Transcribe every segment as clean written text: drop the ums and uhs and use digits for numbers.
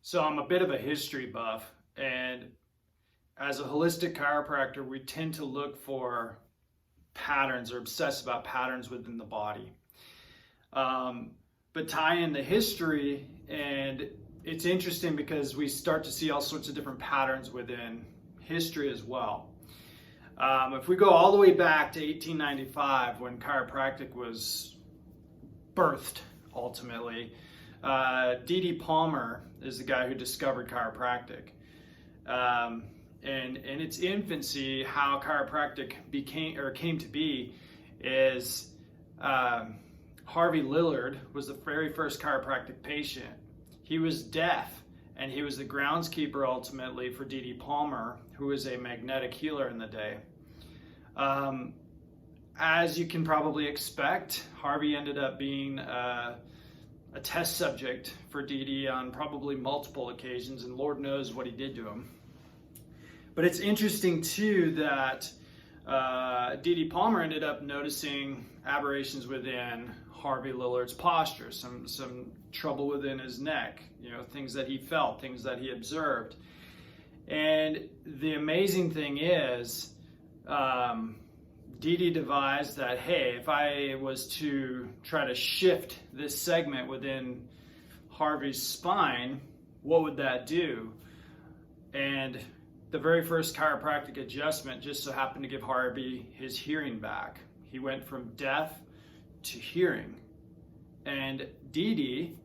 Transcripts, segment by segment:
So I'm a bit of a history buff, and as a holistic chiropractor, we tend to look for patterns or obsess about patterns within the body. But tie in the history, and it's interesting because we start to see all sorts of different patterns within history as well. If we go all the way back to 1895, when chiropractic was birthed, ultimately, D.D. Palmer is the guy who discovered chiropractic. And in its infancy, how chiropractic came to be is Harvey Lillard was the very first chiropractic patient. He was deaf, and he was the groundskeeper ultimately for D.D. Palmer, who was a magnetic healer in the day. As you can probably expect, Harvey ended up being a test subject for D.D. on probably multiple occasions, and Lord knows what he did to him. But it's interesting too that D.D. Palmer ended up noticing aberrations within Harvey Lillard's posture, some trouble within his neck, things that he felt, things that he observed. And the amazing thing is, D.D. devised that, hey, if I was to try to shift this segment within Harvey's spine, what would that do? And the very first chiropractic adjustment just so happened to give Harvey his hearing back. He went from deaf to hearing. And D.D.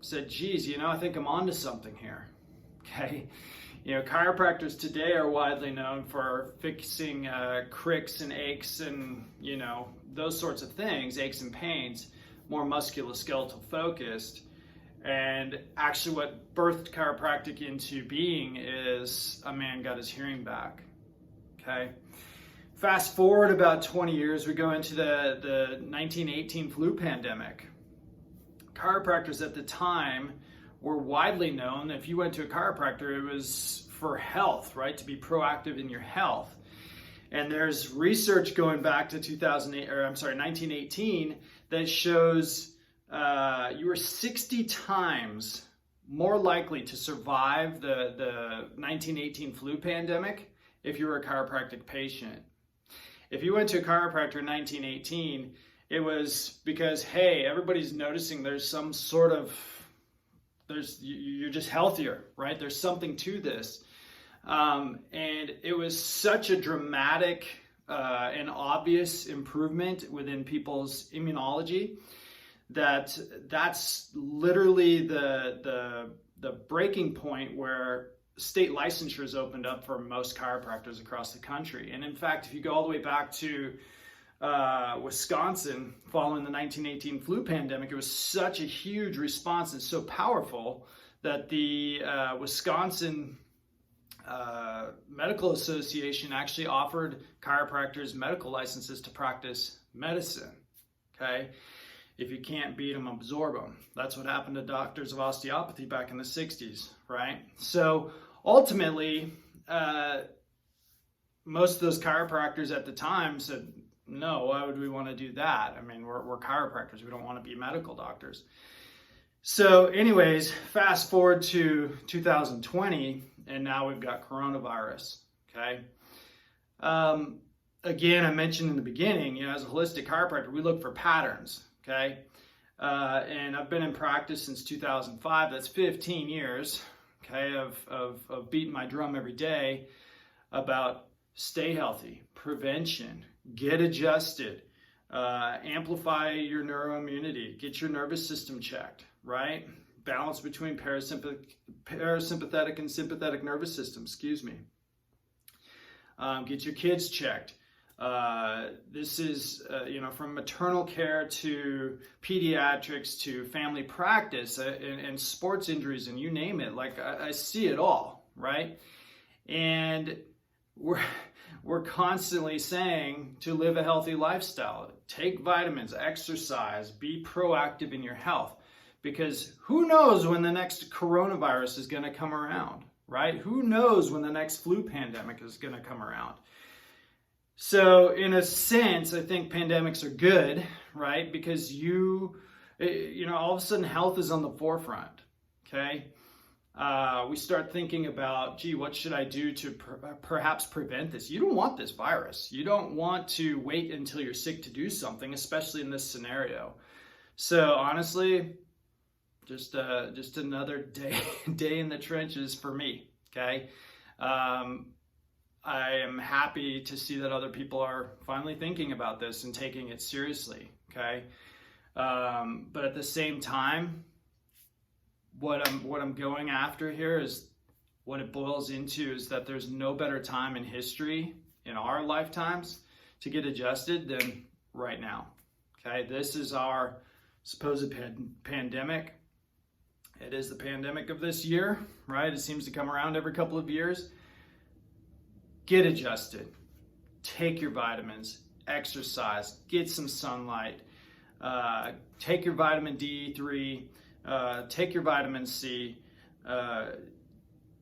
said, geez, I think I'm onto something here. Okay. Chiropractors today are widely known for fixing cricks and aches and, those sorts of things, aches and pains, more musculoskeletal focused. And actually what birthed chiropractic into being is a man got his hearing back. Okay. Fast forward about 20 years, we go into the 1918 flu pandemic. Chiropractors at the time were widely known. If you went to a chiropractor, it was for health, right? To be proactive in your health. And there's research going back to 1918 that shows you were 60 times more likely to survive the 1918 flu pandemic if you were a chiropractic patient. If you went to a chiropractor in 1918, it was because, hey, everybody's noticing there's some sort of you're just healthier, right? There's something to this. And it was such a dramatic and obvious improvement within people's immunology that's literally the breaking point where state licensures opened up for most chiropractors across the country. And in fact, if you go all the way back to Wisconsin following the 1918 flu pandemic, it was such a huge response and so powerful that the Wisconsin Medical Association actually offered chiropractors medical licenses to practice medicine. Okay, if you can't beat them, absorb them. That's what happened to doctors of osteopathy back in the 60s, right? So ultimately, most of those chiropractors at the time said, no, why would we want to do that? I mean, we're chiropractors. We don't want to be medical doctors. So anyways, fast forward to 2020, and now we've got coronavirus, okay? Again, I mentioned in the beginning, as a holistic chiropractor, we look for patterns, okay? And I've been in practice since 2005. That's 15 years, okay, of beating my drum every day about stay healthy, prevention, get adjusted, amplify your neuroimmunity, get your nervous system checked, right? Balance between parasympathetic and sympathetic nervous system, get your kids checked. This is, from maternal care to pediatrics to family practice and sports injuries and you name it. Like I see it all, right? And we're constantly saying to live a healthy lifestyle, take vitamins, exercise, be proactive in your health, because who knows when the next coronavirus is going to come around, right? Who knows when the next flu pandemic is going to come around? So in a sense, I think pandemics are good, right? Because all of a sudden health is on the forefront, okay, we start thinking about, gee, what should I do to perhaps prevent this? You don't want this virus. You don't want to wait until you're sick to do something, especially in this scenario. So honestly, just another day in the trenches for me, okay? I am happy to see that other people are finally thinking about this and taking it seriously, okay? But at the same time, what I'm going after here is what it boils into is that there's no better time in history in our lifetimes to get adjusted than right now, okay? This is our supposed pandemic. It is the pandemic of this year, right? It seems to come around every couple of years. Get adjusted, take your vitamins, exercise, get some sunlight, take your vitamin D3, take your vitamin C,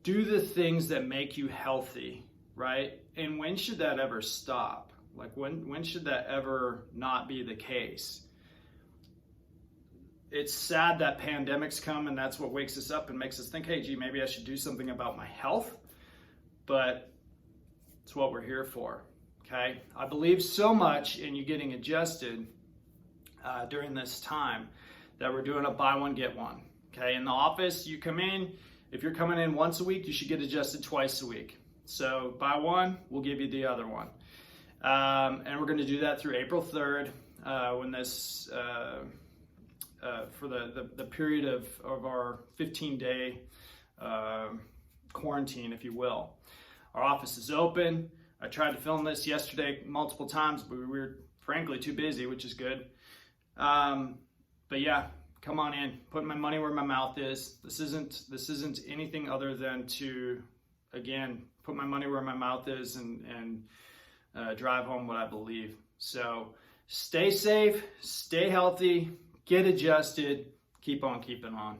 do the things that make you healthy, right? And when should that ever stop? Like when should that ever not be the case? It's sad that pandemics come and that's what wakes us up and makes us think, hey, gee, maybe I should do something about my health, but it's what we're here for, okay? I believe so much in you getting adjusted during this time that we're doing a buy one, get one, okay? In the office, you come in, if you're coming in once a week, you should get adjusted twice a week. So buy one, we'll give you the other one. And we're gonna do that through April 3rd when this, for the period of our 15-day quarantine, if you will. Our office is open. I tried to film this yesterday multiple times, but we were frankly too busy, which is good. But yeah, come on in. Put my money where my mouth is. This isn't anything other than to, again, put my money where my mouth is and drive home what I believe. So stay safe, stay healthy, get adjusted, keep on keeping on.